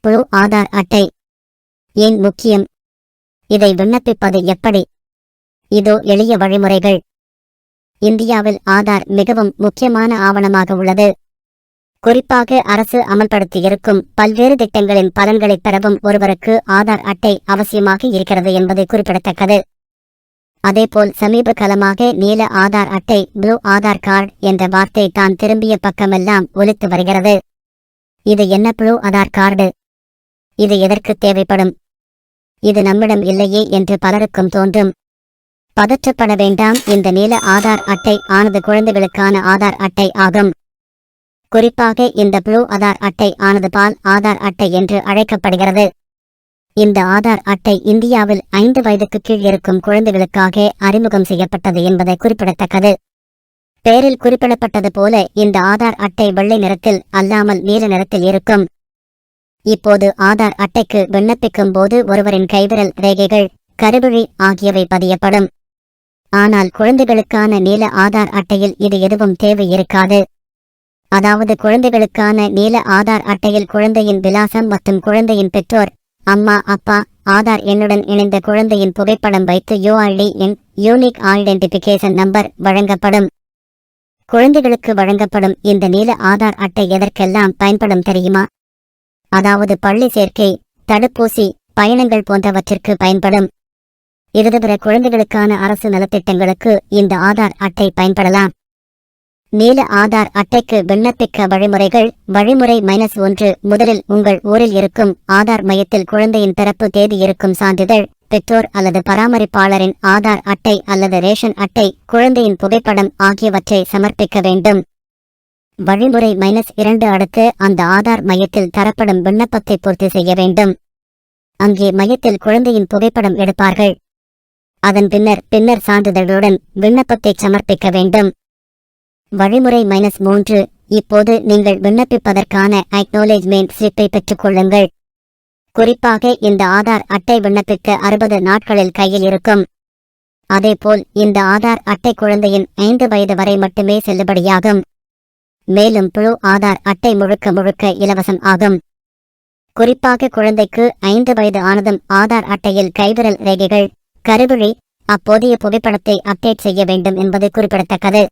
புழு ஆதார் அட்டை ஏன் முக்கியம்? இதை விண்ணப்பிப்பது எப்படி? இதோ எளிய வழிமுறைகள். இந்தியாவில் ஆதார் மிகவும் முக்கியமான ஆவணமாக உள்ளது. குறிப்பாக அரசு அமல்படுத்தியிருக்கும் பல்வேறு திட்டங்களின் பலன்களைப் பெறவும் ஒருவருக்கு ஆதார் அட்டை அவசியமாக இருக்கிறது என்பது குறிப்பிடத்தக்கது. அதேபோல் சமீப காலமாக நீல ஆதார் அட்டை, ப்ளூ ஆதார் கார்டு என்ற வார்த்தை தான் திரும்பிய பக்கமெல்லாம் ஒலித்து வருகிறது. இது என்ன ப்ளூ ஆதார் கார்டு? இது எதற்கு தேவைப்படும்? இது நம்மிடம் இல்லையே என்று பலருக்கும் தோன்றும். பதற்றப்பட வேண்டாம். இந்த நீல ஆதார் அட்டை ஆனது குழந்தைகளுக்கான ஆதார் அட்டை ஆகும். குறிப்பாக இந்த ப்ளூ ஆதார் அட்டை ஆனது பால் ஆதார் அட்டை என்று அழைக்கப்படுகிறது. இந்த ஆதார் அட்டை இந்தியாவில் 5 வயதுக்கு கீழ் இருக்கும் குழந்தைகளுக்காக அறிமுகம் செய்யப்பட்டது என்பதை குறிப்பிடத்தக்கது. பெயரில் குறிப்பிடப்பட்டது போல இந்த ஆதார் அட்டை வெள்ளை நிறத்தில் அல்லாமல் நீல நிறத்தில் இருக்கும். இப்போது ஆதார் அட்டைக்கு விண்ணப்பிக்கும் போது ஒருவரின் கைவிரல் ரேகைகள், கருவிழி ஆகியவை பதியப்படும். ஆனால் குழந்தைகளுக்கான நீல ஆதார் அட்டையில் இது எதுவும் தேவை இருக்காது. அதாவது குழந்தைகளுக்கான நீல ஆதார் அட்டையில் குழந்தையின் விலாசம் மற்றும் குழந்தையின் பெற்றோர், அம்மா அப்பா, ஆதார் எண்ணுடன் இணைந்த குழந்தையின் புகைப்படம் வைத்து யூஐடி எண், யூனிக் ஐடென்டிபிகேஷன் நம்பர் வழங்கப்படும். குழந்தைகளுக்கு வழங்கப்படும் இந்த நீல ஆதார் அட்டை எதற்கெல்லாம் பயன்படும் தெரியுமா? அதாவது பள்ளி சேர்க்கை, தடுப்பூசி, பயணங்கள் போன்றவற்றிற்கு பயன்படும். இதுதவிர குழந்தைகளுக்கான அரசு நலத்திட்டங்களுக்கு இந்த ஆதார் அட்டை பயன்படலாம். நீல ஆதார் அட்டைக்கு விண்ணப்பிக்க வழிமுறைகள். வழிமுறை -1. முதலில் உங்கள் ஊரில் இருக்கும் ஆதார் மையத்தில் குழந்தையின் பிறப்பு தேதி இருக்கும் சான்றிதழ், பெற்றோர் அல்லது பராமரிப்பாளரின் ஆதார் அட்டை அல்லது ரேஷன் அட்டை, குழந்தையின் புகைப்படம் ஆகியவற்றை சமர்ப்பிக்க வேண்டும். வழிமுறை -2. அடுத்து அந்த ஆதார் மையத்தில் தரப்படும் விண்ணப்பத்தை பூர்த்தி செய்ய வேண்டும். அங்கே மையத்தில் குழந்தையின் புகைப்படம் எடுப்பார்கள். அதன் பின்னர் சான்றிதழுடன் விண்ணப்பத்தை சமர்ப்பிக்க வேண்டும். வழிமுறை -3. இப்போது நீங்கள் விண்ணப்பிப்பதற்கான அக்னாலேஜ்மெண்ட் ஸ்லிப்பை பெற்றுக் கொள்ளுங்கள். குறிப்பாக இந்த ஆதார் அட்டை விண்ணப்பிக்க 60 நாட்களில் கையில் இருக்கும். அதேபோல் இந்த ஆதார் அட்டை குழந்தையின் 5 வயது வரை மட்டுமே செல்லுபடியாகும். மேலும் ப்ளூ ஆதார் அட்டை முழுக்க இலவசம் ஆகும். குறிப்பாக குழந்தைக்கு 5 வயது ஆனதும் ஆதார் அட்டையில் கைவிரல் ரேகைகள், கருவிழி, அப்போதைய புகைப்படத்தை அப்டேட் செய்ய வேண்டும் என்பது குறிப்பிடத்தக்கது.